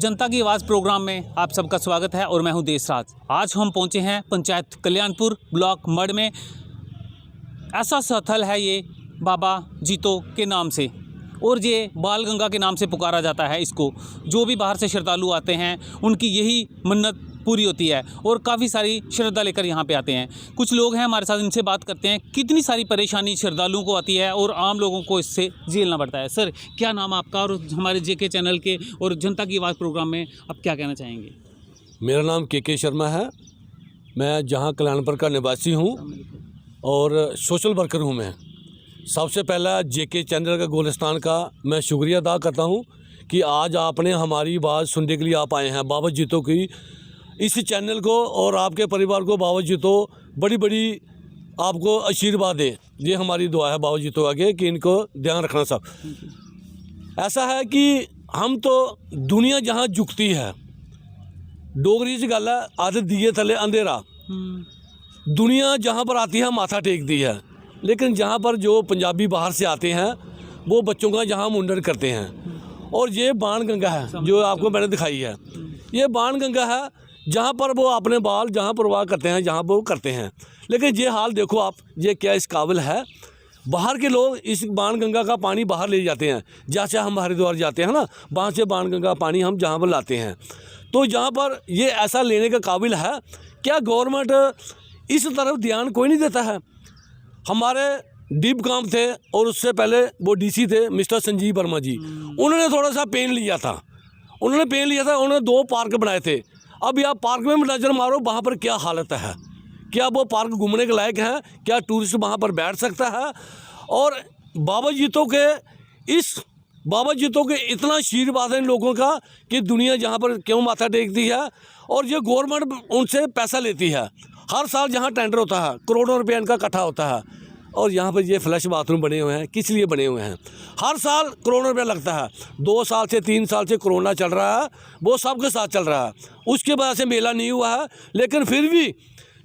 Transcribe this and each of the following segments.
जनता की आवाज़ प्रोग्राम में आप सबका स्वागत है और मैं हूं देशराज। आज हम पहुंचे हैं पंचायत कल्याणपुर ब्लॉक मढ़ में। ऐसा स्थल है ये बाबा जीतो के नाम से और ये बाल गंगा के नाम से पुकारा जाता है इसको। जो भी बाहर से श्रद्धालु आते हैं उनकी यही मन्नत पूरी होती है और काफ़ी सारी श्रद्धा लेकर यहाँ पे आते हैं। कुछ लोग हैं हमारे साथ, इनसे बात करते हैं कितनी सारी परेशानी श्रद्धालुओं को आती है और आम लोगों को इससे झेलना पड़ता है। सर, क्या नाम आपका और हमारे जेके चैनल के और जनता की आवाज़ प्रोग्राम में आप क्या कहना चाहेंगे? मेरा नाम के शर्मा है। मैं जहाँ कल्याणपुर का निवासी हूँ और सोशल वर्कर हूँ। मैं सबसे पहला जेके चैनल का गोलस्तान का मैं शुक्रिया अदा करता हूँ कि आज आपने हमारी बात सुनने के लिए आप आए हैं। बाबा जीतो की इस चैनल को और आपके परिवार को बाबा जीतो बड़ी बड़ी आपको आशीर्वाद दे। ये हमारी दुआ है बाबा जीतो आगे कि इनको ध्यान रखना सब। ऐसा है कि हम तो दुनिया जहाँ झुकती है, डोगरी च गल है, आदत दिए थले अंधेरा। दुनिया जहाँ पर आती है माथा टेकती है, लेकिन जहाँ पर जो पंजाबी बाहर से आते हैं वो बच्चों का जहाँ मुंडन करते हैं। और ये बाण गंगा है जो आपको मैंने दिखाई है। ये बाण गंगा है जहाँ पर वो अपने बाल जहाँ परवाह करते हैं, जहाँ वो करते हैं। लेकिन ये हाल देखो आप, ये क्या इस काबिल है। बाहर के लोग इस बाण गंगा का पानी बाहर ले जाते हैं। जैसे हम हरिद्वार जाते हैं ना, वहाँ से बाण गंगा पानी हम जहाँ पर लाते हैं। तो जहाँ पर ये ऐसा लेने का काबिल है, क्या गवर्नमेंट इस तरफ ध्यान कोई नहीं देता है? हमारे डीप काम थे और उससे पहले वो डीसी थे मिस्टर संजीव वर्मा जी, उन्होंने थोड़ा सा पेन लिया था। उन्होंने 2 पार्क बनाए थे। अभी आप पार्क में नज़र मारो, वहाँ पर क्या हालत है। क्या वो पार्क घूमने के लायक है? क्या टूरिस्ट वहाँ पर बैठ सकता है? और बाबा जीतो के इतना आशीर्वाद है इन लोगों का कि दुनिया जहाँ पर क्यों माथा टेकती है। और ये गवर्नमेंट उनसे पैसा लेती है। हर साल जहाँ टेंडर होता है करोड़ों रुपये इनका इकट्ठा होता है। और यहाँ पर ये फ्लैश बाथरूम बने हुए हैं, किस लिए बने हुए हैं? हर साल करोड़ों रुपये लगता है। 2 साल से 3 साल से कोरोना चल रहा है, वो सबके साथ चल रहा है, उसके वजह से मेला नहीं हुआ है। लेकिन फिर भी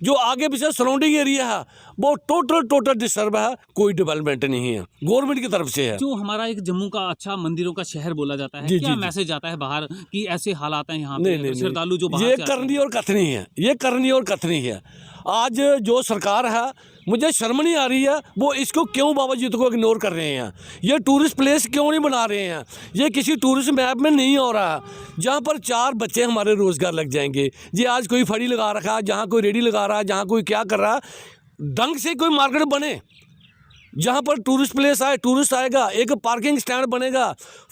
जो आगे पीछे सराउंडिंग एरिया है वो टोटल डिस्टर्ब है। कोई डेवलपमेंट नहीं है, गवर्नमेंट की तरफ से है। जो हमारा एक जम्मू का अच्छा मंदिरों का शहर बोला जाता है, क्या मैसेज आता है बाहर कि ऐसे हालात हैं यहाँ पे? श्रद्धालु जो ये करनी और कथनी है, ये करनी और कथनी है। आज जो सरकार है, मुझे शर्म नहीं आ रही है, वो इसको क्यों बाबा जीतो को इग्नोर कर रहे हैं? ये टूरिस्ट प्लेस क्यों नहीं बना रहे हैं? ये किसी टूरिस्ट मैप में नहीं हो रहा, जहाँ पर 4 बच्चे हमारे रोज़गार लग जाएंगे। ये आज कोई फड़ी लगा रखा है, जहाँ कोई रेडी लगा रहा है, जहाँ कोई क्या कर रहा है। ढंग से कोई मार्केट बने जहाँ पर टूरिस्ट प्लेस आए, टूरिस्ट आएगा, एक पार्किंग स्टैंड बनेगा।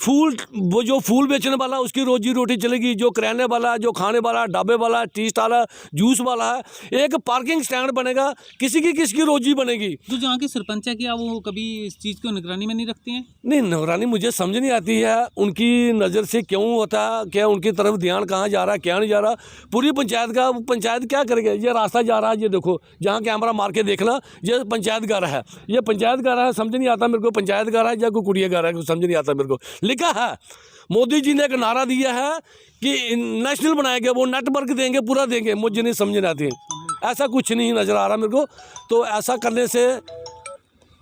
वो जो फूल बेचने वाला उसकी रोजी रोटी चलेगी, जो किराने वाला, जो खाने वाला, ढाबे वाला, टी स्टाल है, जूस वाला है, एक पार्किंग स्टैंड बनेगा, किसकी रोजी बनेगी। तो जहाँ के सरपंच है, क्या वो कभी इस चीज़ को निगरानी में नहीं रखते हैं? नहीं, निगरानी मुझे समझ नहीं आती है उनकी नज़र से क्यों होता है, क्या उनकी तरफ ध्यान कहाँ जा रहा है, क्या नहीं जा रहा। पूरी पंचायत क्या करेगा? ये रास्ता जा रहा है, ये देखो, जहाँ कैमरा मार के देखना, ये पंचायत घर है, ये पंचायत घर है। समझ नहीं आता मेरे को पंचायत घर है या कोई कुड़िया घर है, समझ नहीं आता मेरे को। लिखा है, मोदी जी ने एक नारा दिया है कि नेशनल बनाएंगे, वो नेटवर्क देंगे, पूरा देंगे। मुझे नहीं समझ नहीं आती, ऐसा कुछ नहीं नज़र आ रहा मेरे को। तो ऐसा करने से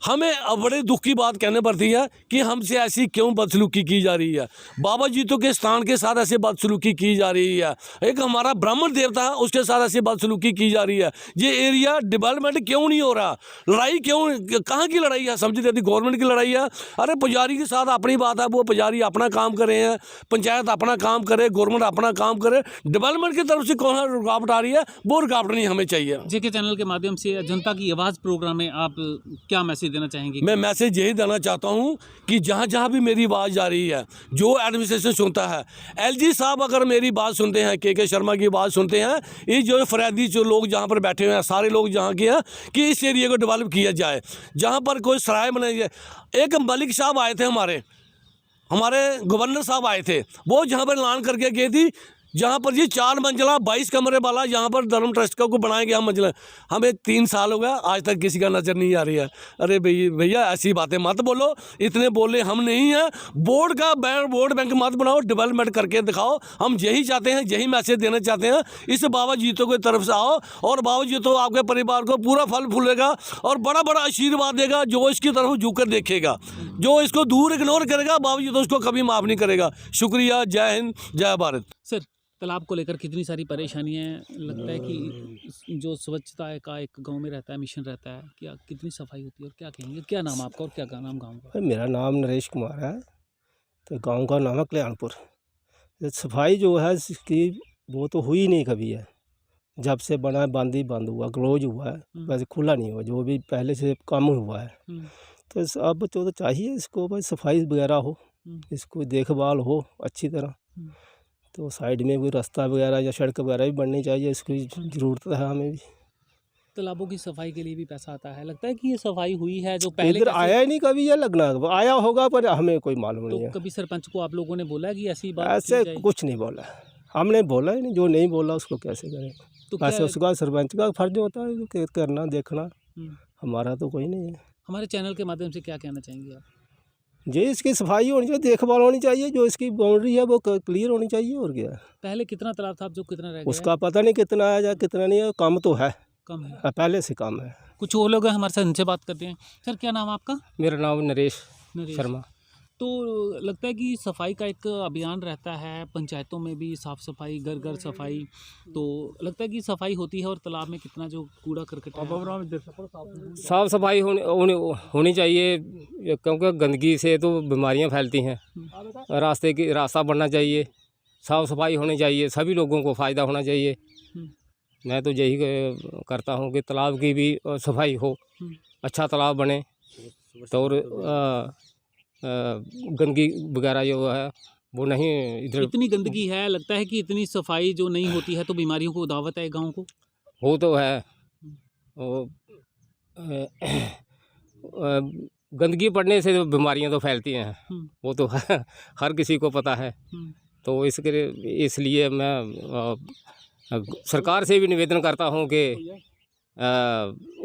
हमें बड़े दुख की बात कहने पड़ती है कि हमसे ऐसी क्यों बदसलूकी की जा रही है। बाबा जीतो के स्थान के साथ ऐसे बदसलूकी की जा रही है। एक हमारा ब्राह्मण देवता है, उसके साथ ऐसी बदसलूकी की जा रही है। ये एरिया डेवलपमेंट क्यों नहीं हो रहा? लड़ाई क्यों, कहाँ की लड़ाई है? समझ नहीं, गवर्नमेंट की लड़ाई है। अरे पुजारी के साथ अपनी बात है, वो पुजारी अपना काम कर रहे हैं, पंचायत अपना काम करे, गवर्नमेंट अपना काम करे। डेवलपमेंट की तरफ से कौन रुकावट आ रही है? वो रुकावट नहीं हमें चाहिए। जेके चैनल के माध्यम से जनता की आवाज़ प्रोग्राम में आप क्या मैसेज देना चाहेंगे? मैं मैसेज यही देना चाहता हूँ कि जहाँ जहाँ भी मेरी आवाज़ जा रही है, जो एडमिनिस्ट्रेशन सुनता है, एलजी साहब अगर मेरी बात सुनते हैं, के शर्मा की बात सुनते हैं, ये जो फरियादी जो लोग जहाँ पर बैठे हुए हैं, सारे लोग जहाँ के हैं, कि इस एरिया को डेवलप किया जाए, जहाँ पर कोई सराय बनाई जाए। एक मलिक साहब आए थे, हमारे गवर्नर साहब आए थे, वो जहाँ पर ऐलान करके गए थी जहाँ पर ये 4 मंजिला 22 कमरे वाला यहाँ पर धर्म ट्रस्ट का को बनाया गया मंजिला, हमें 3 साल हो गया, आज तक किसी का नज़र नहीं आ रही है। अरे भैया ऐसी बातें मत बोलो, इतने बोले हम नहीं हैं। बोर्ड का वोट बैंक मत बनाओ, डेवलपमेंट करके दिखाओ। हम यही चाहते हैं, यही मैसेज देना चाहते हैं। इस बाबा जीतो की तरफ से आओ और बाबा जीतो आपके परिवार को पूरा फल फूलेगा और बड़ा बड़ा आशीर्वाद देगा। जो इसकी तरफ झुककर देखेगा, जो इसको दूर इग्नोर करेगा, बाबा जीतो उसको कभी माफ़ नहीं करेगा। शुक्रिया, जय हिंद, जय भारत। सर, तालाब को लेकर कितनी सारी परेशानियां, लगता है कि जो स्वच्छता का एक गांव में रहता है, मिशन रहता है, क्या कितनी सफाई होती है और क्या कहेंगे? क्या नाम आपका और क्या नाम गांव का? मेरा नाम नरेश कुमार है, तो गांव का नाम है कल्याणपुर। ये सफाई जो है इसकी वो तो हुई नहीं कभी है, जब से बना है बंद ही बंद हुआ, क्लोज हुआ है, वैसे खुला नहीं हुआ। जो भी पहले से कम हुआ है, तो अब तो चाहिए इसको भाई सफाई वगैरह हो, इसको देखभाल हो अच्छी तरह। तो साइड में भी रास्ता वगैरह या सड़क वगैरह भी बननी चाहिए, इसकी ज़रूरत है हमें भी। तालाबों की सफाई के लिए भी पैसा आता है, लगता है कि ये सफाई हुई है जो पहले इधर आया ही नहीं कभी, ये लगना आया होगा पर हमें कोई मालूम तो नहीं है। कभी सरपंच को आप लोगों ने बोला है कि ऐसी बात ऐसे की जाए? कुछ नहीं बोला, हमने बोला ही नहीं। जो नहीं बोला उसको कैसे करें? तो वैसे क्या उसका सरपंच का फर्ज होता है कि करना देखना, हम्म, हमारा तो कोई नहीं है। हमारे चैनल के माध्यम से क्या कहना चाहेंगे आप? जो इसकी सफाई होनी चाहिए, देखभाल होनी चाहिए, जो इसकी बाउंड्री है वो क्लियर होनी चाहिए। और क्या, पहले कितना तालाब था, अब जो कितना रह गया उसका पता नहीं कितना है या कितना नहीं है, कम तो है, कम है? पहले से कम है। कुछ और लोग हैं हमारे साथ, उनसे बात करते हैं। सर, क्या नाम है आपका? मेरा नाम नरेश नरेश। शर्मा। तो लगता है कि सफाई का एक अभियान रहता है, पंचायतों में भी साफ़ सफाई, घर घर सफाई, तो लगता है कि सफाई होती है और तालाब में कितना जो कूड़ा करकट है। साफ सफाई होनी चाहिए, क्योंकि गंदगी से तो बीमारियां फैलती हैं। रास्ता बनना चाहिए, साफ सफाई होनी चाहिए, सभी लोगों को फ़ायदा होना चाहिए। मैं तो यही करता हूँ कि तालाब की भी सफाई हो, अच्छा तालाब बने, तो और गंदगी वगैरह जो है वो नहीं इधर। इतनी गंदगी है, लगता है कि इतनी सफाई जो नहीं होती है तो बीमारियों को दावत है गांव को। वो तो है, वो गंदगी पड़ने से तो बीमारियां तो फैलती हैं, वो तो है, हर किसी को पता है। तो इसलिए मैं सरकार से भी निवेदन करता हूं कि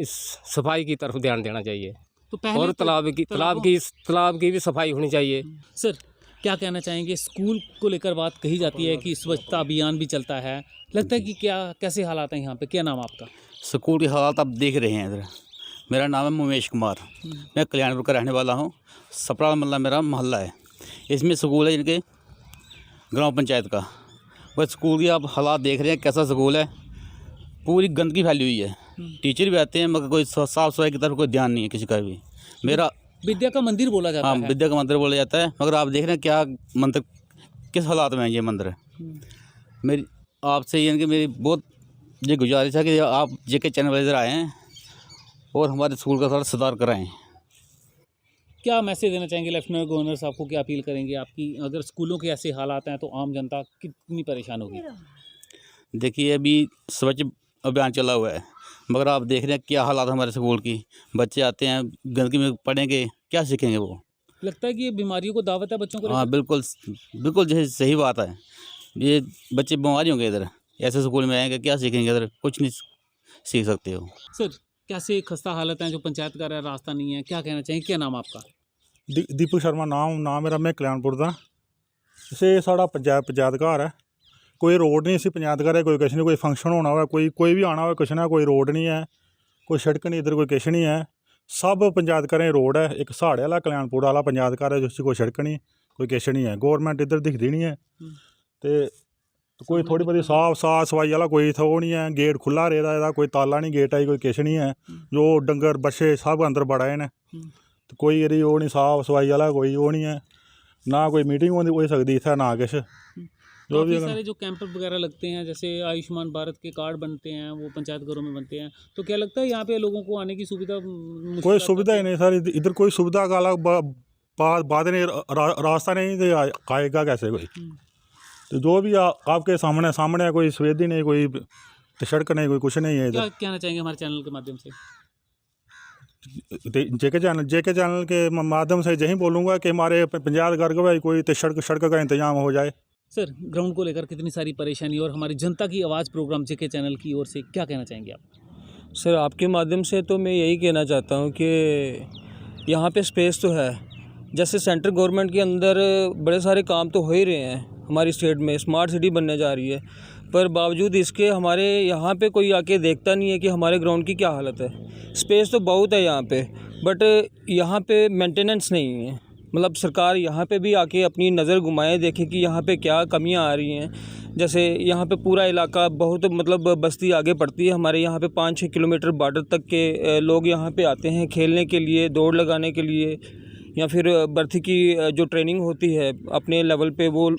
इस सफाई की तरफ ध्यान देना चाहिए, तो पहले और तालाब की भी सफाई होनी चाहिए। सर, क्या कहना चाहेंगे? स्कूल को लेकर बात कही जाती है कि स्वच्छता अभियान भी चलता है, लगता है कि कैसे हालात हैं यहाँ पे? क्या नाम आपका? स्कूल के हालात आप देख रहे हैं इधर। मेरा नाम है मुमेश कुमार, मैं कल्याणपुर का रहने वाला हूँ। सपड़ा मल्ला मेरा मोहल्ला है, इसमें स्कूल है इनके ग्राम पंचायत का। बस स्कूल की आप हालात देख रहे हैं, कैसा स्कूल है, पूरी गंदगी फैली हुई है। टीचर भी आते हैं मगर कोई साफ़ सफाई की तरफ कोई ध्यान नहीं है किसी का भी। मेरा विद्या का मंदिर बोला जाता हाँ, है। विद्या का मंदिर बोला जाता है, मगर आप देख रहे हैं क्या मंदिर, किस हालात में है ये मंदिर। मेरी आपसे ये मेरी बहुत ये गुजारिश है कि आप जेके चैनल वाले इधर आए हैं और हमारे स्कूल का थोड़ा सुधार कराएं। क्या मैसेज देना चाहेंगे लेफ्टिनेंट गवर्नर साहब को? क्या अपील करेंगे आपकी? अगर स्कूलों के ऐसे हालात हैं तो आम जनता कितनी परेशान होगी? देखिए, अभी स्वच्छ अभियान चला हुआ है, मगर आप देख रहे हैं क्या हालात हमारे स्कूल की। बच्चे आते हैं, गंदगी में पढ़ेंगे, क्या सीखेंगे वो? लगता है कि ये बीमारियों को दावत है बच्चों को। हाँ, बिल्कुल बिल्कुल जैसे सही बात है। ये बच्चे बीमारी होंगे इधर, ऐसे स्कूल में आएंगे, क्या सीखेंगे? इधर कुछ नहीं सीख सकते हो। सर, कैसे खस्ता हालत है, जो पंचायत का रास्ता नहीं है, क्या कहना चाहिए? क्या नाम आपका? दीपक शर्मा नाम मेरा, मैं कल्याणपुर दा। इसे साढ़ा पंचायत घर है, कोई रोड नहीं, इसी पंचायत घर है, कोई कुछ नहीं। कोई फंक्शन होना हो, कोई भी आना हो, कुछ ना, कोई रोड नहीं है, कोई सड़क नहीं, इधर कोई कुछ नहीं है। सब पंचायत घरें रोड है, एक साढ़े वाला कल्याणपुर वाला पंचायत घर है जिसकी कोई सड़क नहीं, कोई कुछ नहीं है। गौरमेंट इधर दिखती नहीं है, तो कोई थोड़ी बड़ी साफ सफाई वाला कोई था वो नहीं है। गेट खुला रेदा, कोई ताला नहीं गेट आई, कोई कुछ नहीं है। जो डंगर बच्छे सब अंदर बड़ाए ने, तो कोई यदि वो नहीं साफ सफाई वाला कोई वो नहीं है, ना कोई मीटिंग हो सकती इतना, ना कुछ। जो भी सारे जो कैंप वगैरह लगते हैं, जैसे आयुष्मान भारत के कार्ड बनते हैं, वो पंचायत घरों में बनते हैं, तो क्या लगता है यहाँ पे लोगों को आने की सुविधा? कोई सुविधा ही नहीं सर, इधर कोई सुविधा का अलग बात नहीं, रास्ता नहीं, तो आएगा कैसे कोई? तो जो भी आपके सामने है, कोई सफेदी नहीं, कोई सड़क नहीं, कोई कुछ नहीं है इधर। क्या कहना चाहेंगे हमारे चैनल के माध्यम से? जेके चैनल के माध्यम से यही बोलूँगा कि हमारे पंचायत घर का कोई सड़क का इंतजाम हो जाए। सर, ग्राउंड को लेकर कितनी सारी परेशानी और हमारी जनता की आवाज़ प्रोग्राम जेके चैनल की ओर से क्या कहना चाहेंगे आप? सर, आपके माध्यम से तो मैं यही कहना चाहता हूँ कि यहाँ पे स्पेस तो है। जैसे सेंट्रल गवर्नमेंट के अंदर बड़े सारे काम तो हो ही रहे हैं, हमारी स्टेट में स्मार्ट सिटी बनने जा रही है, पर बावजूद इसके हमारे यहाँ पे कोई आके देखता नहीं है कि हमारे ग्राउंड की क्या हालत है। स्पेस तो बहुत है यहाँ पे, बट यहाँ पे मेंटेनेंस नहीं है। मतलब सरकार यहाँ पे भी आके अपनी नज़र घुमाए, देखे कि यहाँ पे क्या कमियाँ आ रही हैं। जैसे यहाँ पे पूरा इलाका बहुत मतलब बस्ती आगे पड़ती है, हमारे यहाँ पे 5-6 किलोमीटर बॉर्डर तक के लोग यहाँ पे आते हैं खेलने के लिए, दौड़ लगाने के लिए, या फिर भर्ती की जो ट्रेनिंग होती है अपने लेवल पे वो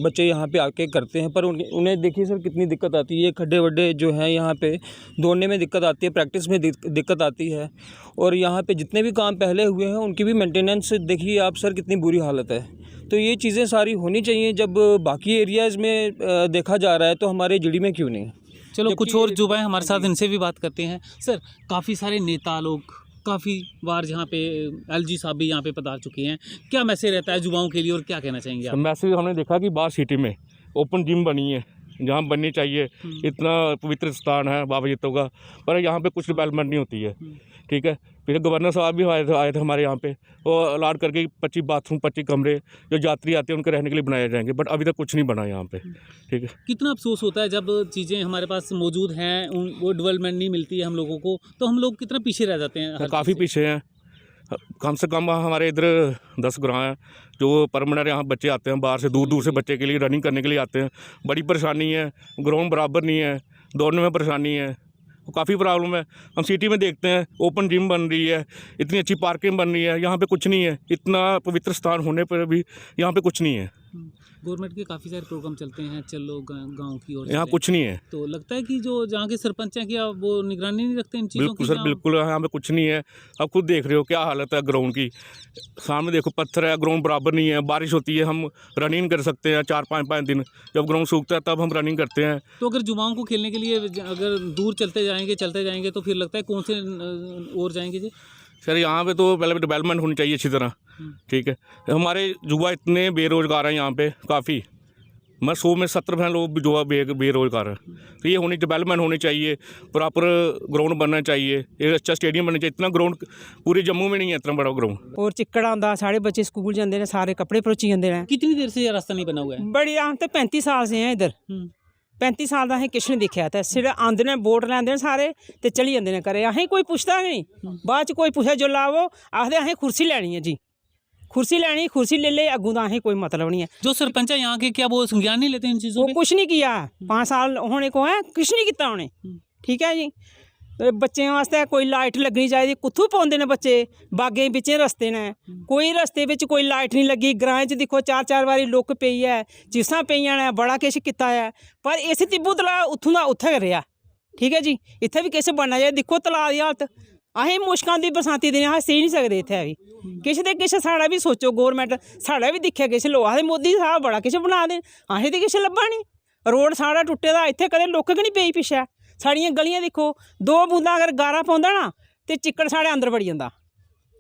बच्चे यहाँ पे आके करते हैं। पर उन्हें देखिए सर कितनी दिक्कत आती है, खड्डे वड्डे जो हैं यहाँ पे दौड़ने में दिक्कत आती है, प्रैक्टिस में दिक्कत आती है। और यहाँ पे जितने भी काम पहले हुए हैं उनकी भी मेंटेनेंस देखिए आप सर कितनी बुरी हालत है। तो ये चीज़ें सारी होनी चाहिए। जब बाकी एरियाज़ में देखा जा रहा है तो हमारे जिले में क्यों नहीं? चलो कुछ और युवा हैं हमारे साथ, इनसे भी बात करते हैं। सर, काफ़ी सारे नेता लोग काफ़ी बार जहाँ पे एलजी साहब भी यहाँ पे पधार चुके हैं, क्या मैसेज रहता है युवाओं के लिए और क्या कहना चाहेंगे आप? मैसेज हमने देखा कि बाहर सिटी में ओपन जिम बनी है जहाँ बननी चाहिए, इतना पवित्र स्थान है बाबा जीतो का, पर यहाँ पे कुछ डेवलपमेंट नहीं होती है। ठीक है, फिर गवर्नर साहब भी आए थे हमारे यहाँ पे, वो अलाट करके 25 बाथरूम 25 कमरे जो यात्री आते हैं उनके रहने के लिए बनाए जाएंगे, बट अभी तक कुछ नहीं बना यहाँ पे। ठीक है, कितना अफसोस होता है जब चीज़ें हमारे पास मौजूद हैं, वो डेवलपमेंट नहीं मिलती है हम लोगों को, तो हम लोग कितना पीछे रह जाते हैं। काफ़ी पीछे हैं। कम से कम हमारे इधर 10 ग्राम हैं जो परमानेंट यहाँ बच्चे आते हैं, बाहर से दूर दूर से बच्चे के लिए रनिंग करने के लिए आते हैं। बड़ी परेशानी है, ग्राउंड बराबर नहीं है, दौड़ने में परेशानी है, काफ़ी प्रॉब्लम है। हम सिटी में देखते हैं ओपन जिम बन रही है, इतनी अच्छी पार्किंग बन रही है, यहाँ पे कुछ नहीं है। इतना पवित्र स्थान होने पर भी यहाँ पे कुछ नहीं है। गवर्नमेंट के काफ़ी सारे प्रोग्राम चलते हैं, चलो गांव की ओर, यहाँ कुछ नहीं है। तो लगता है कि जो जहाँ के सरपंच हैं क्या वो निगरानी नहीं रखते इन चीज़ों की? बिल्कुल सर, बिल्कुल यहाँ पे कुछ नहीं है। अब खुद देख रहे हो क्या हालत है ग्राउंड की, सामने देखो पत्थर है, ग्राउंड बराबर नहीं है। बारिश होती है हम रनिंग कर सकते हैं 4-5 दिन, जब ग्राउंड सूखता है तब हम रनिंग करते हैं। तो अगर युवाओं को खेलने के लिए अगर दूर चलते जाएंगे तो फिर लगता है कौन से ओर जाएंगे जी? सर यहाँ पे तो पहले डेवलपमेंट होनी चाहिए अच्छी तरह। ठीक है, हमारे युवा इतने बेरोजगार हैं यहाँ पे काफ़ी, मैं 100 में 70% लोग युवा बेरोजगार हैं। तो ये डेवलपमेंट होनी चाहिए, प्रॉपर ग्राउंड बनना चाहिए, एक अच्छा स्टेडियम बनना चाहिए। इतना ग्राउंड पूरे जम्मू में नहीं है, इतना बड़ा ग्राउंड। और चिक्कड़ आंदा, साढ़े बच्चे स्कूल जाते हैं, सारे कपड़े भरोची जाते हैं। कितनी देर से ये रास्ता नहीं बना हुआ है? बड़ी हम तो 35 साल से हैं इधर, 35 साल का अं किश नहीं दिखा। तो सिर्फ आंदे ने वोट लैंदे ने सारे ते चली जाते हैं घरे, असें कोई पुछदा नहीं। बाद च कोई पुछे जो लावो आखदे असें कुर्सी लैनी है जी, कुर्सी लैनी, कुर्सी ले ले, अगू का असें कोई मतलब नहीं है। जो सरपंच है यहाँ के क्या वो संज्ञान नहीं लेते इन चीज़ों वो पे? कुछ नहीं किया, 5 साल होने को है, कुछ नहीं किया उन्हें। ठीक है जी, बच्चों वास्ते कोई लाइट लगनी चाहिए, कुत्थों पाते हैं बच्चे, बागें बिच रस्ते ने, कोई रस्ते बिच कोई लाइट नहीं लगी। ग्रां च दिक्खो 4-4 बारी लुक पई है, चिसां पेइयां ने, बड़ा किश कीता है, पर इस तिब्बू तलाऽ उत्थों दा उत्थै गै रेहा। ठीक है जी, इत्थै भी किश बनना चाहिए। दिक्खो तलाऽ दी हालत, असें मुश्कां दी बरसांती दिन अस सेई नहीं सकदे इत्थै बी। किश ते किश साढ़ा भी सोचो, गौरमेंट साढ़ा भी दिक्खे। किश लोग आखदे मोदी साहब बड़ा किश बना दे, असें ते किश लब्भा नहीं। रोड साढ़ा टुट्टे दा, इत्थै कदें लुक गै नहीं पेई पिच्छै। साड़ियां गलियां दिक्खो, 2 बूंदा अगर गारा पौंदा ना ते चिक्कड़ साढ़े अंदर बड़ी जंदा।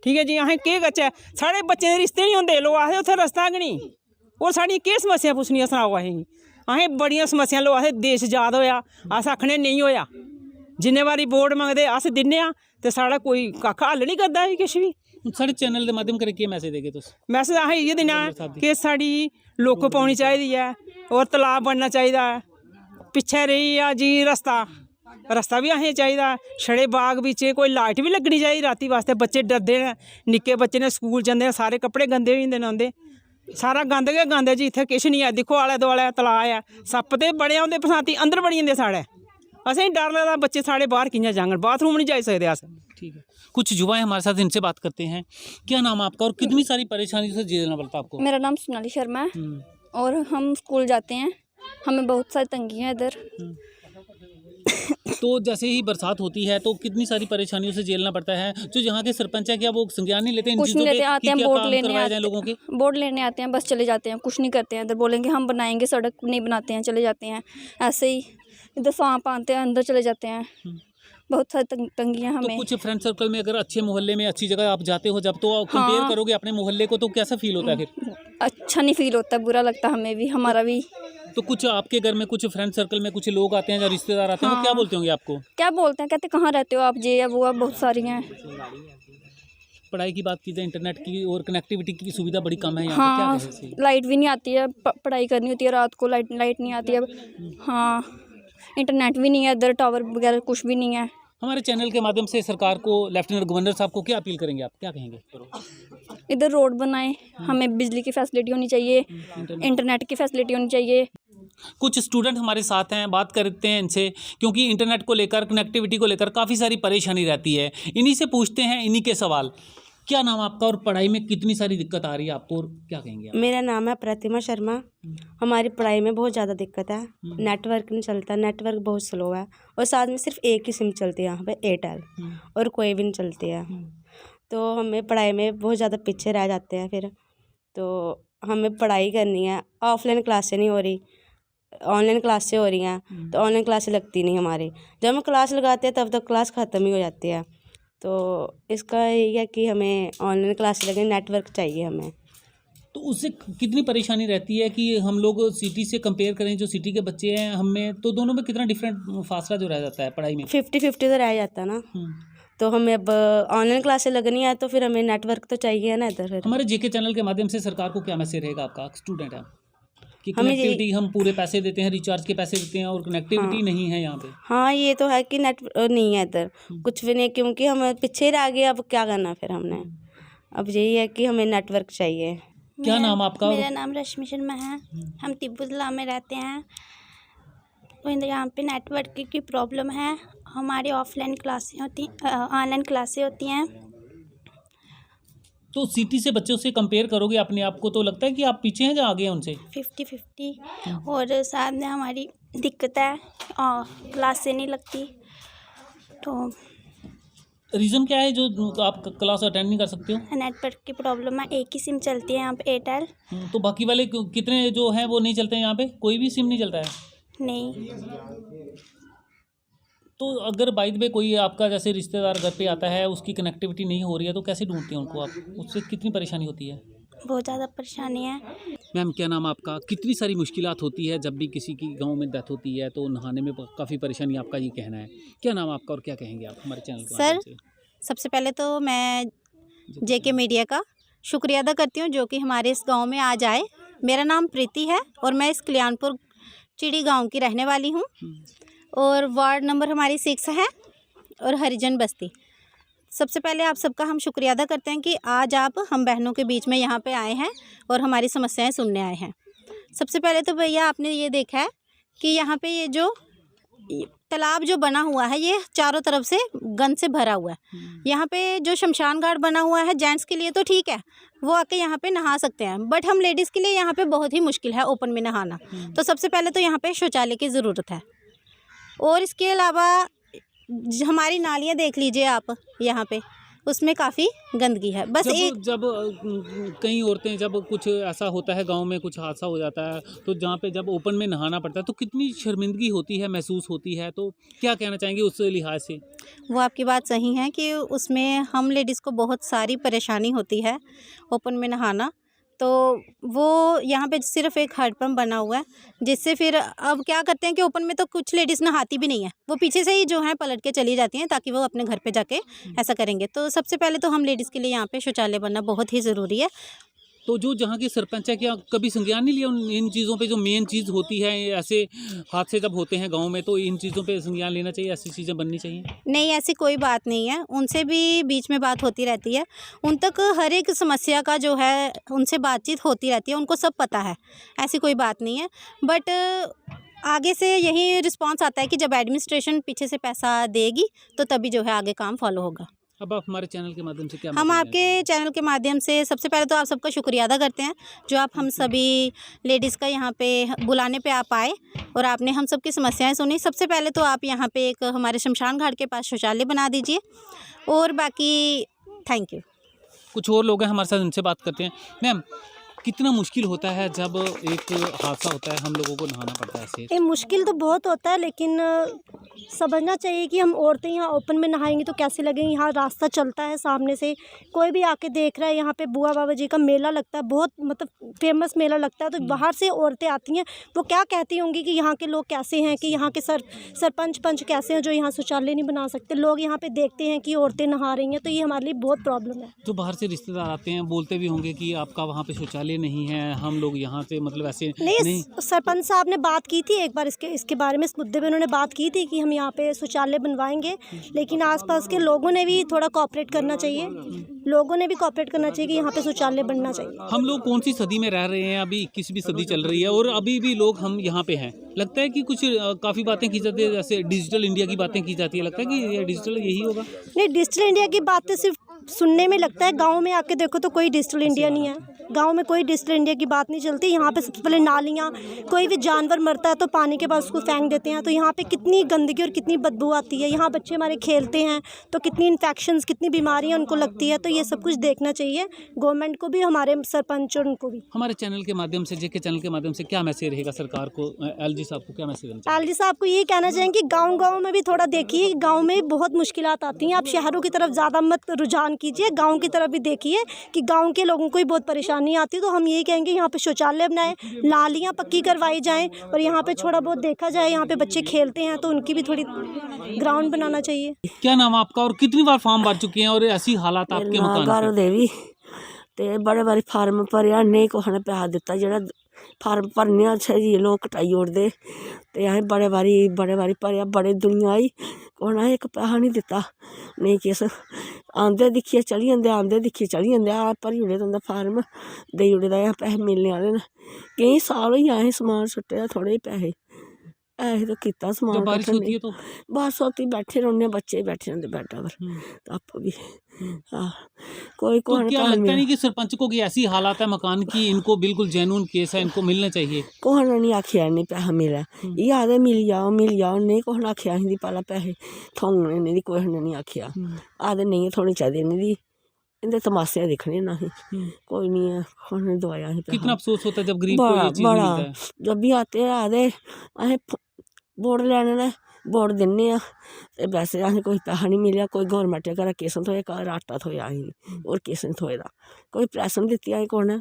ठीक है जी, असें केह् करचै? साढ़े बच्चें दे रिश्ते नहीं होंदे, लोग आखदे उत्थै रस्ता गै नहीं। और साढ़ियां केह् समस्या पुच्छनियां सनाओ असें? असें बड़ियां समस्या, लोग आखदे देश आजाद होया, अस आखने नहीं होया। जिन्ने बारी वोट मंगदे अस दिन्ने आं ते साढ़ा कोई कक्ख हल नहीं करदा किश भी। साढ़े चैनल के माध्यम करियै केह् मैसेज देगे तुस? मैसेज असें इ'यै देना है कि साढ़ी लुक पौनी चाहिदी है और तलाऽ बनना चाहिदा है। पिच्छे रेही आ जी रस्ता भी असें चाहिदा। छड़े बाग बिच कोई लाइट भी लगनी चाहिदी रातीं वास्ते। बच्चे डरदे न, निक्के बच्चे ने स्कूल जंदे, सारे कपड़े गंदे होई जंदे न उं'दे, सारा गंद गै गंद है जी। इत्थै किश नहीं है, दिक्खो आले दुआले तलाऽ है, सप्प ते बड़े औंदे बरसांती, अंदर बड़ी जंदे साढ़े। असें डर लगदा बच्चे साढ़े बाहर कि'यां जाङन, बाथरूम नहीं जाई सकदे अस। ठीक है, कुछ युवा हैं हमारे साथ, इनसे बात करते हैं। क्या नाम है आपका और कितनी सारी परेशानी से झेलना पड़ता है आपको? मेरा नाम सोनाली शर्मा है और हम स्कूल जाते हैं, हमें बहुत सारी तंगियाँ इधर। तो जैसे ही बरसात होती है तो कितनी सारी परेशानियों से झेलना पड़ता है। जो यहाँ के सरपंच है क्या वो संज्ञान नहीं लेते इन कुछ चीज़ों नहीं के? लेते, आते हैं क्या वोट काम लेने करवाए जाएं लोगों के? वोट लेने आते हैं, बस चले जाते हैं, कुछ नहीं करते हैं। इधर बोलेंगे हम बनाएंगे, सड़क नहीं बनाते हैं, चले जाते हैं। ऐसे ही इधर सांप आते हैं, अंदर चले जाते हैं। बहुत सारी तंगियाँ तो हमें। कुछ फ्रेंड सर्कल में अगर अच्छे मोहल्ले में अच्छी जगह आप जाते हो जब, तो कंपेयर करोगे अपने मोहल्ले को, तो कैसा फील होता है फिर? अच्छा नहीं फील होता, बुरा लगता हमें भी, हमारा भी। तो कुछ आपके घर में, कुछ फ्रेंड सर्कल में कुछ लोग आते हैं या रिश्तेदार आते हैं, वो क्या हाँ। बोलते होंगे आपको? क्या बोलते हैं, कहते कहाँ रहते हो आप, ये है वो है, बहुत सारी हैं। पढ़ाई की बात की जाए, इंटरनेट की और कनेक्टिविटी की सुविधा बड़ी कम है यहाँ पे, क्या हाँ, कहें इसे? लाइट भी नहीं आती है, पढ़ाई करनी होती है रात को, लाइट नहीं आती है। हाँ, इंटरनेट भी नहीं है इधर, टावर वगैरह कुछ भी नहीं है। हमारे चैनल के माध्यम से सरकार को, लेफ्टिनेंट गवर्नर साहब को क्या अपील करेंगे आप, क्या कहेंगे? इधर रोड बनाए, हमें बिजली की फैसिलिटी होनी चाहिए, इंटरनेट की फैसिलिटी होनी चाहिए। कुछ स्टूडेंट हमारे साथ हैं, बात करते हैं इनसे, क्योंकि इंटरनेट को लेकर, कनेक्टिविटी को लेकर काफ़ी सारी परेशानी रहती है। इन्हीं से पूछते हैं इन्हीं के सवाल। क्या नाम आपका और पढ़ाई में कितनी सारी दिक्कत आ रही है आपको, और क्या कहेंगे आप? मेरा नाम है प्रतिमा शर्मा। हमारी पढ़ाई में बहुत ज़्यादा दिक्कत है, नेटवर्क नहीं चलता, नेटवर्क बहुत स्लो है, और साथ में सिर्फ एक ही सिम चलती है यहाँ पे, एयरटेल, और कोई भी नहीं चलती है। तो हमें पढ़ाई में बहुत ज़्यादा पीछे रह जाते हैं फिर। तो हमें पढ़ाई करनी है, ऑफलाइन क्लासें नहीं हो रही, ऑनलाइन क्लासें हो रही हैं, तो ऑनलाइन क्लासें लगती नहीं हमारी। जब हम क्लास लगाते हैं तब तक क्लास ख़त्म ही हो जाती है। तो इसका यही है कि हमें ऑनलाइन क्लासें लगे, नेटवर्क चाहिए हमें। तो उससे कितनी परेशानी रहती है कि हम लोग सिटी से कंपेयर करें, जो सिटी के बच्चे हैं हमें, तो दोनों में कितना डिफरेंट फासला जो रह जाता है पढ़ाई में? 50-50 तो रह जाता है ना। तो हमें अब ऑनलाइन क्लासें लगनी है तो फिर हमें नेटवर्क तो चाहिए ना इधर। फिर हमारे जेके चैनल के माध्यम से सरकार को क्या मैसेज रहेगा आपका, स्टूडेंट है कि हमें कनेक्टिविटी, हम पूरे पैसे देते हैं, रिचार्ज के पैसे देते हैं, और कनेक्टिविटी नहीं है यहाँ पे? हाँ, ये तो है कि नेट नहीं है इधर, कुछ भी नहीं, क्योंकि हम पीछे रह गए। अब क्या करना फिर हमने, अब यही है कि हमें नेटवर्क चाहिए। क्या नाम आपका? मेरा नाम रश्मि शर्मा है। हम तिब्बुतला में रहते हैं। यहाँ पे नेटवर्क की प्रॉब्लम है। हमारी ऑफलाइन क्लासें होती, ऑनलाइन क्लासें होती हैं। तो सिटी से बच्चों से कंपेयर करोगे अपने आप को, तो लगता है कि आप पीछे हैं या आगे हैं उनसे? 50-50। और साथ में हमारी दिक्कत है, क्लासें नहीं लगती। तो रीज़न क्या है जो आप क्लास अटेंड नहीं कर सकते हो? नेटवर्क की प्रॉब्लम है, एक ही सिम चलती है यहाँ पे, एयरटेल। तो बाकी वाले कितने जो हैं वो नहीं चलते हैं यहाँ पे, कोई भी सिम नहीं चलता है? नहीं। तो अगर बाई द वे कोई आपका जैसे रिश्तेदार घर पे आता है, उसकी कनेक्टिविटी नहीं हो रही है, तो कैसे ढूंढते हैं उनको आप, उससे कितनी परेशानी होती है? बहुत ज़्यादा परेशानी है। मैम, क्या नाम आपका? कितनी सारी मुश्किलात होती है जब भी किसी की गांव में डेथ होती है, तो नहाने में काफ़ी परेशानी, आपका ये कहना है। क्या नाम आपका और क्या कहेंगे आप हमारे चैनल के माध्यम से? सबसे पहले तो मैं जेके मीडिया का शुक्रिया अदा करती हूँ जो कि हमारे इस गांव में आज आए। मेरा नाम प्रीति है और मैं इस कल्याणपुर चिड़ी गांव की रहने वाली हूँ, और वार्ड नंबर हमारी 6 है और हरिजन बस्ती। सबसे पहले आप सबका हम शुक्रिया अदा करते हैं कि आज आप हम बहनों के बीच में यहाँ पे आए हैं और हमारी समस्याएं सुनने आए हैं। सबसे पहले तो भैया आपने ये देखा है कि यहाँ पे ये जो तालाब जो बना हुआ है, ये चारों तरफ से गंद से भरा हुआ है। यहाँ पे जो शमशान घाट बना हुआ है, जेंट्स के लिए तो ठीक है, वो आके यहाँ पे नहा सकते हैं, बट हम लेडीज़ के लिए यहाँ पे बहुत ही मुश्किल है ओपन में नहाना। तो सबसे पहले तो यहाँ पे शौचालय की ज़रूरत है, और इसके अलावा हमारी नालियाँ देख लीजिए आप, यहाँ पे उसमें काफ़ी गंदगी है। बस जब कई औरतें, जब कुछ ऐसा होता है गांव में, कुछ हादसा हो जाता है, तो जहाँ पे जब ओपन में नहाना पड़ता है तो कितनी शर्मिंदगी होती है, महसूस होती है, तो क्या कहना चाहेंगे उस लिहाज से? वो आपकी बात सही है कि उसमें हम लेडीज़ को बहुत सारी परेशानी होती है ओपन में नहाना। तो वो यहाँ पे सिर्फ एक हैंडपम्प बना हुआ है, जिससे फिर अब क्या करते हैं कि ओपन में तो कुछ लेडीज़ नहाती भी नहीं है, वो पीछे से ही जो है पलट के चली जाती हैं ताकि वो अपने घर पे जाके ऐसा करेंगे। तो सबसे पहले तो हम लेडीज़ के लिए यहाँ पे शौचालय बनना बहुत ही ज़रूरी है। तो जो जहाँ के सरपंच है, क्या कभी संज्ञान नहीं लिया इन चीज़ों पे, जो मेन चीज़ होती है, ऐसे हादसे जब होते हैं गांव में, तो इन चीज़ों पे संज्ञान लेना चाहिए, ऐसी चीज़ें बननी चाहिए? नहीं, ऐसी कोई बात नहीं है, उनसे भी बीच में बात होती रहती है, उन तक हर एक समस्या का जो है उनसे बातचीत होती रहती है, उनको सब पता है, ऐसी कोई बात नहीं है। बट आगे से यही रिस्पॉन्स आता है कि जब एडमिनिस्ट्रेशन पीछे से पैसा देगी तो तभी जो है आगे काम फॉलो होगा। अब आप हमारे चैनल के माध्यम से क्या हम आपके चैनल के माध्यम से सबसे पहले तो आप सबका शुक्रिया अदा करते हैं जो आप हम सभी लेडीज़ का यहाँ पे बुलाने पे आप आए और आपने हम सबकी समस्याएं सुनी। सबसे पहले तो आप यहाँ पे एक हमारे शमशान घाट के पास शौचालय बना दीजिए, और बाकी थैंक यू। कुछ और लोग हैं हमारे साथ, उनसे बात करते हैं। मैम, कितना मुश्किल होता है जब एक हादसा होता है, हम लोगों को नहाना पड़ता है ऐसे? ये मुश्किल तो बहुत होता है, लेकिन समझना चाहिए कि हम औरतें यहाँ ओपन में नहाएंगी तो कैसे लगेंगे। यहाँ रास्ता चलता है सामने से, कोई भी आके देख रहा है। यहाँ पे बुआ बाबा जी का मेला लगता है, बहुत मतलब फेमस मेला लगता है। तो बाहर से औरतें आती हैं, वो क्या कहती होंगी कि यहाँ के लोग कैसे हैं, कि यहाँ के सरपंच पंच कैसे हैं जो यहाँ शौचालय नहीं बना सकते। लोग यहाँ पे देखते हैं कि औरतें नहा रही हैं, तो ये हमारे लिए बहुत प्रॉब्लम है। तो बाहर से रिश्तेदार आते हैं, बोलते भी होंगे कि आपका वहाँ पे शौचालय नहीं है, हम लोग यहाँ से मतलब ऐसे नहीं। सरपंच साहब ने बात की थी एक बार इसके बारे में, इस मुद्दे पे उन्होंने बात की थी कि हम यहाँ पे शौचालय बनवाएंगे, लेकिन आसपास के लोगों ने भी थोड़ा कोऑपरेट करना चाहिए। लोगों ने भी कोऑपरेट करना चाहिए कि यहाँ पे शौचालय बनना चाहिए। हम लोग कौन सी सदी में रह रहे हैं? अभी 21वीं सदी चल रही है और अभी भी लोग हम यहाँ पे हैं। लगता है कि कुछ काफ़ी बातें की जाती है, जैसे डिजिटल इंडिया की बातें की जाती है, लगता है कि ये डिजिटल यही होगा? नहीं, डिजिटल इंडिया की बातें सिर्फ सुनने में लगता है, गांव में आके देखो तो कोई डिजिटल इंडिया नहीं है। गांव में कोई डिजिटल इंडिया की बात नहीं चलती। यहाँ पे सबसे पहले नालियाँ, कोई भी जानवर मरता है तो पानी के पास उसको फेंक देते हैं, तो यहाँ पे कितनी गंदगी और कितनी बदबू आती है। यहाँ बच्चे हमारे खेलते हैं तो कितनी इन्फेक्शंस, कितनी बीमारियाँ उनको लगती है। तो ये सब कुछ देखना चाहिए गवर्नमेंट को भी, हमारे सरपंच और उनको भी। हमारे चैनल के माध्यम से, जेके चैनल के माध्यम से क्या मैसेज रहेगा सरकार को, एलजी साहब को क्या मैसेज देना चाहिए? एलजी साहब को यही कहना चाहेंगे कि गांव में भी थोड़ा देखिए, गांव में बहुत मुश्किलात आती हैं। आप शहरों की तरफ ज़्यादा मत रुझान कीजिए, गांव की तरफ भी देखिए कि गांव के लोगों को भी बहुत परेशानी आती है। तो हम यही कहेंगे यहाँ पे शौचालय बनाए, नालियाँ पक्की करवाई जाएँ और यहाँ पे थोड़ा बहुत देखा जाए। यहाँ पे बच्चे खेलते हैं तो उनकी भी थोड़ी ग्राउंड बनाना चाहिए। क्या नाम है आपका और कितनी बार फॉर्म भर चुके हैं और ऐसी हालात आपके मकान देवी ते बड़े बारी फार्म भरिया, नहीं कुछ ने पैसा दिता। जेह्ड़ा फार्म भरने अच्छा जी लोग कटाई ओड़दे, ते असें बड़े बारी भरिया, बड़े दुनिया आई, कुछ ने इक पैसा नहीं दिता। नहीं किस आंदे दिक्खियै चली जंदे, आंदे दिक्खियै चली जंदे। आ भरी ओड़े तुंदा फार्म, देई ओड़े दा, पैसे मिलने आह्ले न। केईं साल होई गे असें समान सुट्टे दा, थोड़े पैसे ऐसे तो कितना समान। बारिश होती है तो बस होती बैठे रौह्ने, बच्चे बैठे रौंह्दे बैडा पर, आप भी हाँ कोई तो क्या लगता नहीं कि सरपंच को कि ऐसी हालात है मकान की, इनको बिल्कुल जेन्युइन केस है, इनको मिलना चाहिए? कुछ ने नहीं आखिया नहीं पैसा मिला, ये आदे मिल जाओ नहीं कुछ ने आखिया हिंदी पहला पैसे थोंगने नहीं, कुछ ने नहीं आखिया, आदे नहीं थोड़ी चाहिए नहीं, इंदे तमाशे दिखने ना ही कोई नहीं है, कुछ ने दवाया। कितना अफसोस होता है जब गरीब को ये चीज़ मिलता है? जब भी आते हैं आदे असें वोट लैने ने, वोट दिन्ने आ ते वैसे असें कोई पैसा नहीं मिलेआ। कोई गौरमेंट घरा किस थ्होया, घर आटा थ्होया असें, होर किस नहीं थ्होए दा। कोई प्रैस नहीं दित्ती असें, कुछ ने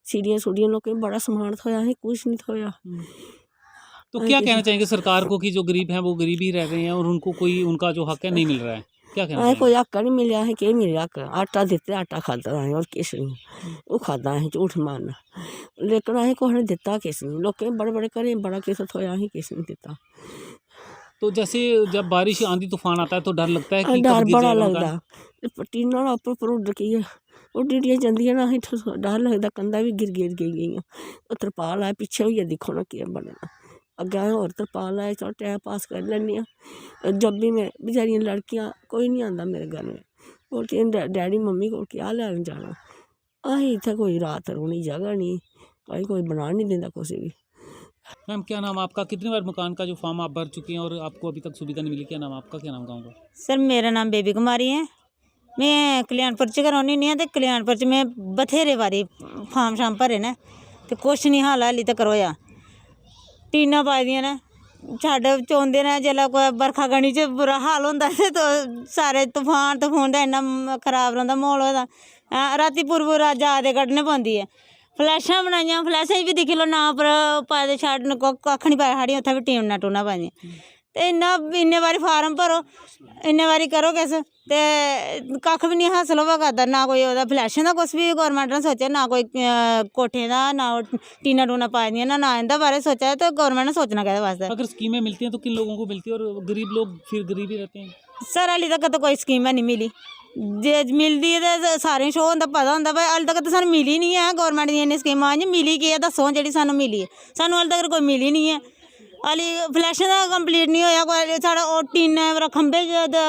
सीढ़ियां सूढ़ियां लोकें बड़ा समान थ्होया, असें कुछ नहीं थ्होया। तो क्या कहना चाहेंगे सरकार को कि जो गरीब हैं वो गरीब ही रह रहे हैं और उनको कोई उनका जो हक है नहीं मिल रहा है? क्या कहना असें कोई हक नहीं मिलेआ, असें केह् मिलेआ हक? आटा दित्ते, आटा खाद्धा असें, होर किश नहीं, ओह् खाद्धा असें झूठ मारना। लेकिन असें कुछ ने दित्ता किश नहीं, लोकें बड़े बड़े घरें बड़ा किश थ्होया, असें किश नहीं दित्ता। तो जैसे जब बारिश आंधी तूफान आता है तो डर लगता है कि डर बड़ा लगदा, टीना ना उप्पर उड्ड के उड्डियां जंदियां ना, असें डर लगदा, कंधां भी गिर गेइयां। ओह् तरपाल आए पिच्छे होइयै दिक्खो ना केह् बनना, अग्गें असें होर तरपाल आए, चलो टाइम पास करी लैन्ने आं। जब भी मैं बेचारियां लड़कियां, कोई नहीं आंदा मेरे घर में, बोलती डैडी मम्मी को क्या लैन जाना। असें इत्थें कोई रात रौह्ने दी जगह नहीं, कोई बनान नहीं दिंदा कुसै भी। मैम क्या नाम आपका, कितनी बार मकान का जो फॉर्म आप भर चुके हैं और आपको अभी तक सुविधा नहीं मिली? क्या नाम आपका, क्या नाम गाँव का? सर मेरा नाम बेबी कुमारी है, मैं कल्याणपुर च गै रौह्नी होन्नी आं, ते कल्याणपुर च में बथेरे बारी फार्म शाम भरे न ते कुछ नहीं हाल हाली तक्कर होया। टीनां पाई दियां न, छड्ड चौंदे न, जेल्लै कोई बरखा गनी च बुरा हाल होंदा ते सारे तूफान दा इन्ना खराब रौंह्दा म्हौल होए दा। रातीं पूरी रात जागदे कड्ढने पौंदी है। फ्लैशां बनाइयां, फ्लैशां च बी दिक्खी लो, नां उप्पर पाए दे छड्ड कक्ख नहीं पाया, साढ़ियां उत्थें बी टूनां पाई दियां। ते इन्ने बारी फार्म भरो, इन्ने बारी करो किस, ते कक्ख भी नहीं हासल होवा करदा। ना कोई ओह्दा फ्लैशें दा कुछ भी गौरमेंट ने सोचेआ, ना कोई कोठें दा, ना टीनां टूनां पाई दियां, ना इंदे बारे सोचा। तो गौरमेंट ने सोचना कैह्दे वास्ते? अगर स्कीमें मिलती हैं तो किन लोगों को मिलती है और गरीब लोग फिर गरीब ही रहते हैं? सर हाली तक तो कोई स्कीम नहीं मिली, जे मिलदी है तो सारें शो होंदा, पता होंदा, भाई हाली तक तो सानूं मिली नहीं है। गौरमेंट दी इन्नी स्कीमां आइयां, मिली केह् है दस्सो जेह्ड़ी सानूं मिली है? सानूं हाली तक कोई मिली नहीं है। हाली फ्लैशें दा कंप्लीट नहीं होया, कोई साढ़ा ओह् टीने खंभे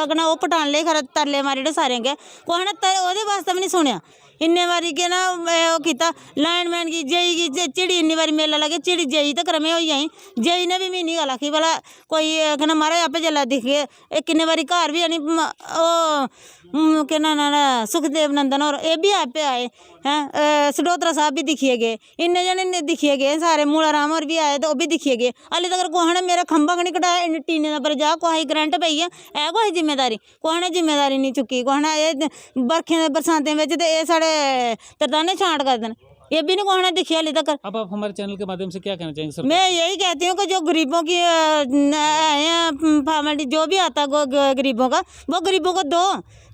कन्नै ओह् पटान ले खरा तरले मारी ओड़े सारें अग्गें, कुसै ने ओह्दे वास्ते भी नहीं सुनेआ इन्ने बारी के ना ओह कीता लाइनमैन की जेई की चिड़ी इन्नी बारी मेला लगे चिड़ी जेई तक में होई आई जेई ने भी मी नहीं गल आखी भला कोई कहना महाराज आपे जेल्लै दिखगे किन्ने बारी घर भी आनी ओह के ना सुखदेव नंदन और ये भी आपे आए हैं सडोत्रा साहब भी दिखिए गए इन्ने जने दिखिए गए सारे मूला राम और भी आए तो वो भी दिखिए गए हाली तक कुछ ने मेरा खंभा नहीं कटाया इन टीने का पर जा कुछ करंट पई है कुछ जिम्मेदारी कुछ ने जिम्मेदारी नहीं चुकी कुछ ने ये बरखें बरसांतें में तो ये साढ़े तरताने छांट कर दें ये भी नहीं कुछ ने दिखी हाली तक। अब आप हमारे चैनल के माध्यम से क्या कहना चाहेंगे सर? मैं यही कहती हूँ कि जो गरीबों की फैमिली जो भी आता गरीबों का वो गरीबों को दो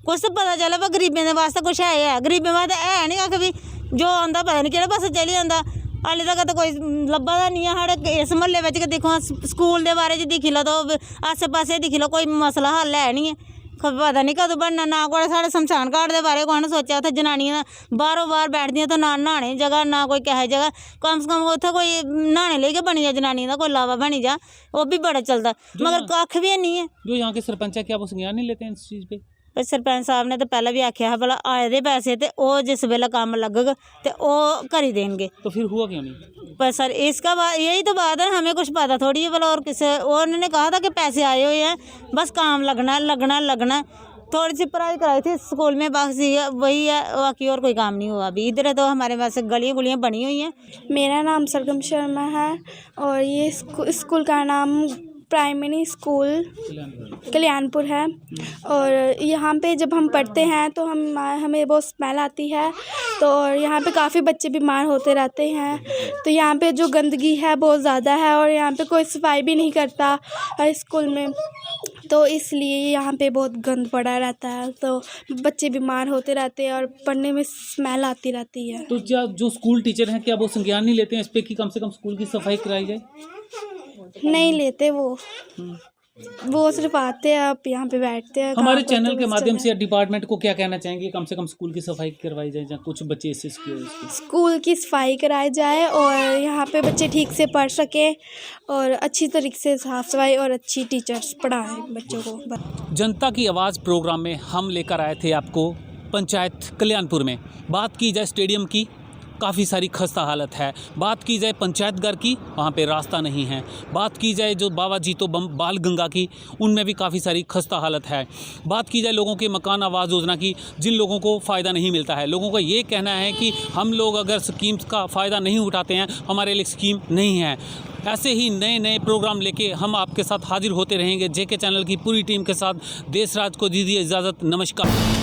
कुछ तो पता चले वो गरीबों के वास्ते कुछ है गरीबों वास्ते है नहीं कख भी जो आंदा पता नहीं कि पासे चली जाता हाले तक तो कोई लब्भा दा नहीं है साढ़े इस म्हल्ले में दिक्खो स्कूल के बारे च दिक्खी लो तो आसे पासे दिक्खी लो कोई मसला हल है नहीं है पता नहीं कदों बनना ना कोई साढ़े शमशान घाट के बारे कुछ ने सोचा उत्थे जनानियां बाहरों बाहर बैठदियां तो ना नहाने जगह ना कोई किसी जगह कम से कम उत्थे कोई नहाने लेई गै बनी जा जनानियां दा कोई लावा बनी जा वो भी बड़ा चलता मगर कख भी नहीं है। जो यहाँ के सरपंच है क्या वो संज्ञान नहीं लेते हैं इस चीज़ पे? पर सरपंच साहब ने तो पहले भी आख्या है भला आए दे पैसे तो वो जिस वेले काम लगग तो वो करी देंगे तो फिर हुआ क्यों नहीं? पर सर इसका यही तो बात है हमें कुछ पता थोड़ी है भला और किसे उन्होंने कहा था कि पैसे आए हुए हैं बस काम लगना थोड़ी सी पढ़ाई कराई थी स्कूल में बस वही है बाकी और कोई काम नहीं हुआ अभी इधर तो हमारे पास गलियाँ गुलियाँ बनी हुई हैं। मेरा नाम सरगम शर्मा है और ये स्कूल का नाम प्राइमरी स्कूल कल्याणपुर है और यहाँ पे जब हम पढ़ते हैं तो हमें बहुत स्मेल आती है तो और यहाँ पे काफ़ी बच्चे बीमार होते रहते हैं तो यहाँ पे जो गंदगी है बहुत ज़्यादा है और यहाँ पे कोई सफाई भी नहीं करता स्कूल में तो इसलिए यहाँ पे बहुत गंद पड़ा रहता है तो बच्चे बीमार होते रहते हैं और पढ़ने में स्मेल आती रहती है। तो क्या जो स्कूल टीचर हैं क्या वो संज्ञान नहीं लेते हैं इस पे कि कम से कम स्कूल की सफाई कराई जाए? नहीं लेते वो सिर्फ आते हैं आप यहाँ पे बैठते हैं। हमारे चैनल के माध्यम से डिपार्टमेंट को क्या कहना चाहेंगे कम से कम स्कूल की सफाई करवाई जाए जहाँ कुछ बच्चे ऐसे स्कूल की सफाई कराई जाए और यहाँ पे बच्चे ठीक से पढ़ सकें और अच्छी तरीके से साफ सफाई और अच्छी टीचर्स पढ़ाएं बच्चों को। जनता की आवाज़ प्रोग्राम में हम लेकर आए थे आपको पंचायत कल्याणपुर में। बात की जाए स्टेडियम की काफ़ी सारी खस्ता हालत है, बात की जाए पंचायत घर की वहाँ पे रास्ता नहीं है, बात की जाए जो बाबा जीतो बाल गंगा की उनमें भी काफ़ी सारी खस्ता हालत है, बात की जाए लोगों के मकान आवास योजना की जिन लोगों को फ़ायदा नहीं मिलता है। लोगों का ये कहना है कि हम लोग अगर स्कीम का फ़ायदा नहीं उठाते हैं हमारे लिए स्कीम नहीं है। ऐसे ही नए नए प्रोग्राम लेके हम आपके साथ हाजिर होते रहेंगे। जेके चैनल की पूरी टीम के साथ देशराज को दीजिए इजाज़त। नमस्कार।